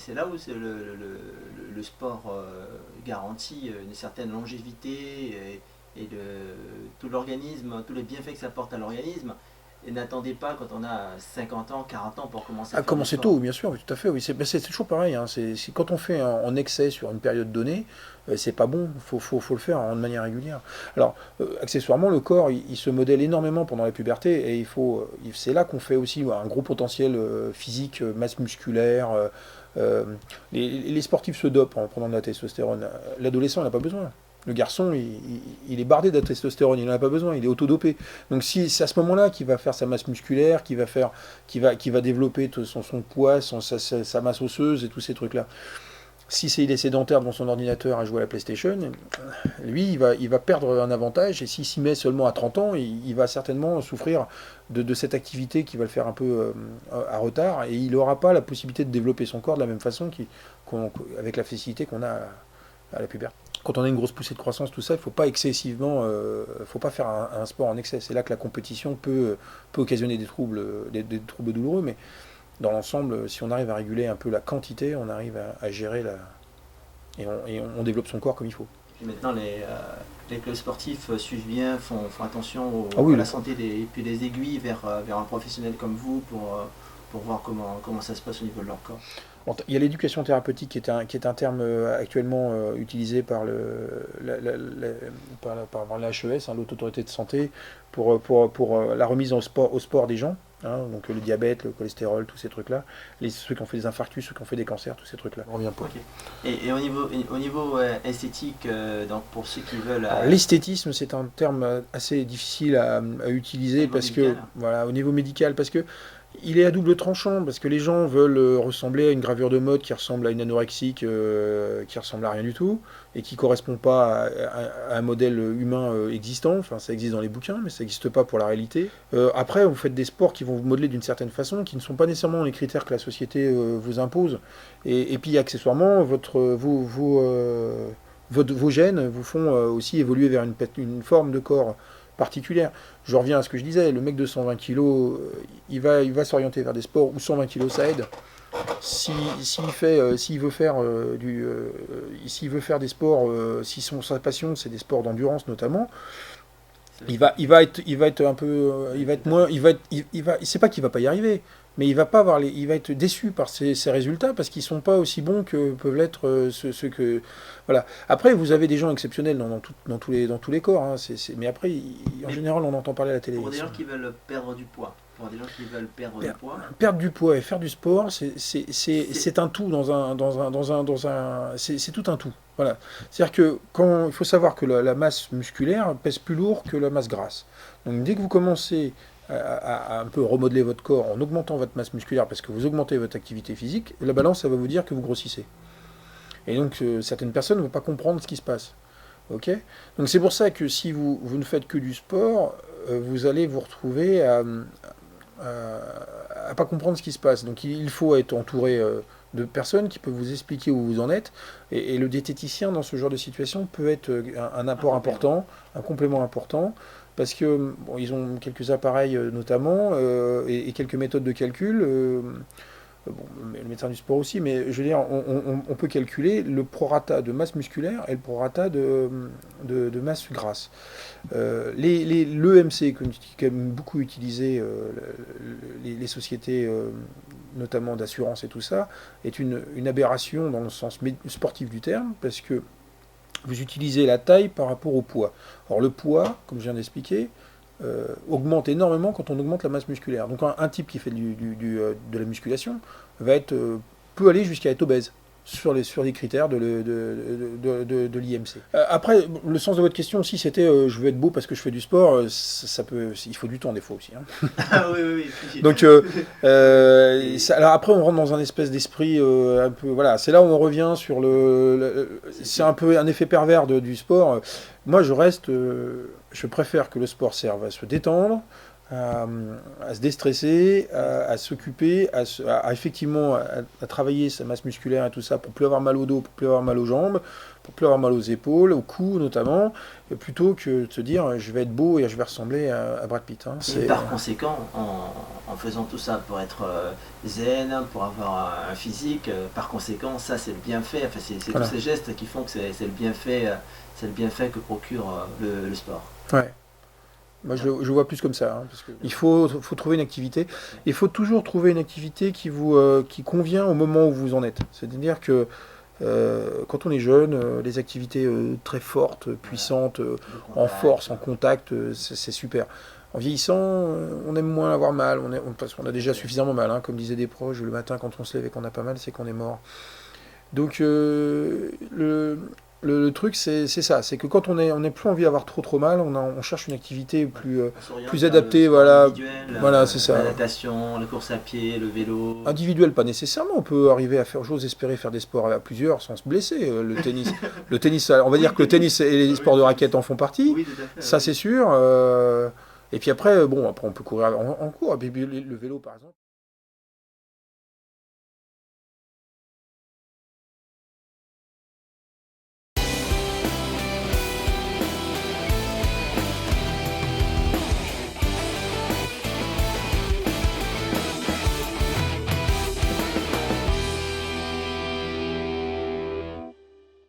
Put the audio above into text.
c'est là où le sport garantit une certaine longévité tout l'organisme, tous les bienfaits que ça apporte à l'organisme. Et n'attendez pas quand on a 50 ans, 40 ans pour commencer à À faire du commencer sport. tôt, bien sûr, oui, tout à fait. Oui. C'est toujours pareil. Hein. Quand on fait en excès sur une période donnée, c'est pas bon. Faut le faire de manière régulière. Alors, accessoirement, le corps, il se modèle énormément pendant la puberté et c'est là qu'on fait aussi un gros potentiel physique, masse musculaire. Euh, les sportifs se dopent en prenant de la testostérone. L'adolescent, il n'a pas besoin. Le garçon, il est bardé de testostérone, il n'en a pas besoin, il est autodopé. Donc si c'est à ce moment-là qu'il va faire sa masse musculaire, qu'il va développer son poids, sa masse osseuse et tous ces trucs-là. Si il est sédentaire devant son ordinateur à jouer à la PlayStation, lui, il va perdre un avantage, et s'il s'y met seulement à 30 ans, il va certainement souffrir de cette activité qui va le faire un peu à retard, et il n'aura pas la possibilité de développer son corps de la même façon avec la facilité qu'on a à la puberté. Quand on a une grosse poussée de croissance, tout ça, il ne faut pas excessivement, faut pas faire un sport en excès. C'est là que la compétition peut occasionner des troubles douloureux, mais dans l'ensemble, si on arrive à réguler un peu la quantité, on arrive à gérer et on développe son corps comme il faut. Et puis maintenant, les clubs sportifs suivent bien, font attention Ah oui, à la santé et puis les aiguilles vers un professionnel comme vous pour voir comment ça se passe au niveau de leur corps. bon, il y a l'éducation thérapeutique qui est un terme actuellement utilisé par la HES, hein, l'Haute Autorité de Santé, pour la remise au sport des gens. Hein, donc le diabète, le cholestérol, tous ces trucs-là. Ceux qui ont fait des infarctus, ceux qui ont fait des cancers, tous ces trucs-là. On revient pas. Ok. Et au niveau esthétique, donc pour ceux qui veulent Alors, l'esthétisme, c'est un terme assez difficile à au utiliser niveau parce que, médical. voilà, au niveau médical, parce que il est à double tranchant, parce que les gens veulent ressembler à une gravure de mode qui ressemble à une anorexique, qui ressemble à rien du tout, et qui correspond pas à un modèle humain existant. Enfin, ça existe dans les bouquins, mais ça n'existe pas pour la réalité. Après, vous faites des sports qui vont vous modeler d'une certaine façon, qui ne sont pas nécessairement les critères que la société vous impose. Et puis, accessoirement, vos gènes vous font aussi évoluer vers une forme de corps particulière. Je reviens à ce que je disais, le mec de 120 kg, il va s'orienter vers des sports où 120 kg ça aide. S'il veut faire s'il veut faire des sports, si sa passion c'est des sports d'endurance notamment, il va être un peu, il va être moins, c'est pas qu'il va pas y arriver, mais il va être déçu par ses résultats parce qu'ils sont pas aussi bons que peuvent l'être ceux que, voilà. Après, vous avez des gens exceptionnels dans tous les corps, hein, mais après, en Mais général, on entend parler à la télé. pour des gens qui veulent perdre du poids, Perdre du poids et faire du sport, c'est un tout c'est tout un tout. Voilà. C'est-à-dire que il faut savoir que la masse musculaire pèse plus lourd que la masse grasse. Donc dès que vous commencez à un peu remodeler votre corps en augmentant votre masse musculaire parce que vous augmentez votre activité physique, la balance, ça va vous dire que vous grossissez. Et donc certaines personnes ne vont pas comprendre ce qui se passe. Ok. Donc c'est pour ça que si vous ne faites que du sport, vous allez vous retrouver à pas comprendre ce qui se passe. Donc il faut être entouré de personnes qui peuvent vous expliquer où vous en êtes. Et le diététicien, dans ce genre de situation, peut être un apport important, un complément important, parce que bon, ils ont quelques appareils notamment, et quelques méthodes de calcul. Bon, le médecin du sport aussi, mais je veux dire, on peut calculer le prorata de masse musculaire et le prorata de masse grasse. L'EMC, qui aime beaucoup utiliser les sociétés, notamment d'assurance et tout ça, est une aberration dans le sens sportif du terme, parce que vous utilisez la taille par rapport au poids. Or, le poids, comme je viens d'expliquer, augmente énormément quand on augmente la masse musculaire. Donc un type qui fait de la musculation peut aller jusqu'à être obèse sur les critères de l'IMC. Après, le sens de votre question aussi, c'était je veux être beau parce que je fais du sport. Il faut du temps des fois aussi. Hein. Ah oui, oui, oui. Donc, alors après, on rentre dans un espèce d'esprit un peu. Voilà, c'est là où on revient sur c'est un peu un effet pervers du sport. Moi, je préfère que le sport serve à se détendre, à, à se déstresser, à s'occuper, effectivement à travailler sa masse musculaire et tout ça pour plus avoir mal au dos, pour plus avoir mal aux jambes, pour plus avoir mal aux épaules, au cou notamment, plutôt que de se dire je vais être beau et je vais ressembler à Brad Pitt. Hein. Et par conséquent, en faisant tout ça pour être zen, pour avoir un physique, par conséquent, ça c'est le bienfait, enfin, c'est Voilà. tous ces gestes qui font que c'est le bienfait que procure le sport. Ouais. Moi, je vois plus comme ça. Hein, parce que il faut trouver une activité. Il faut toujours trouver une activité qui convient au moment où vous en êtes. C'est-à-dire que quand on est jeune, les activités très fortes, puissantes, en force, en contact, c'est super. En vieillissant, on aime moins avoir mal, parce qu'on a déjà suffisamment mal. Hein, comme disaient des proches, le matin quand on se lève et qu'on a pas mal, c'est qu'on est mort. Donc le truc, c'est ça, c'est que quand on n'est plus envie d'avoir trop mal, on cherche une activité plus adaptée, voilà, voilà, c'est ça. La natation, la course à pied, le vélo. Individuel, pas nécessairement. On peut arriver à faire, j'ose espérer faire des sports à plusieurs sans se blesser. Le tennis, on va dire que le tennis et les sports de raquette en font partie. Oui, tout à fait, Ça, oui. c'est sûr. Et puis après, bon, après on peut courir en cours. Et puis le vélo, par exemple.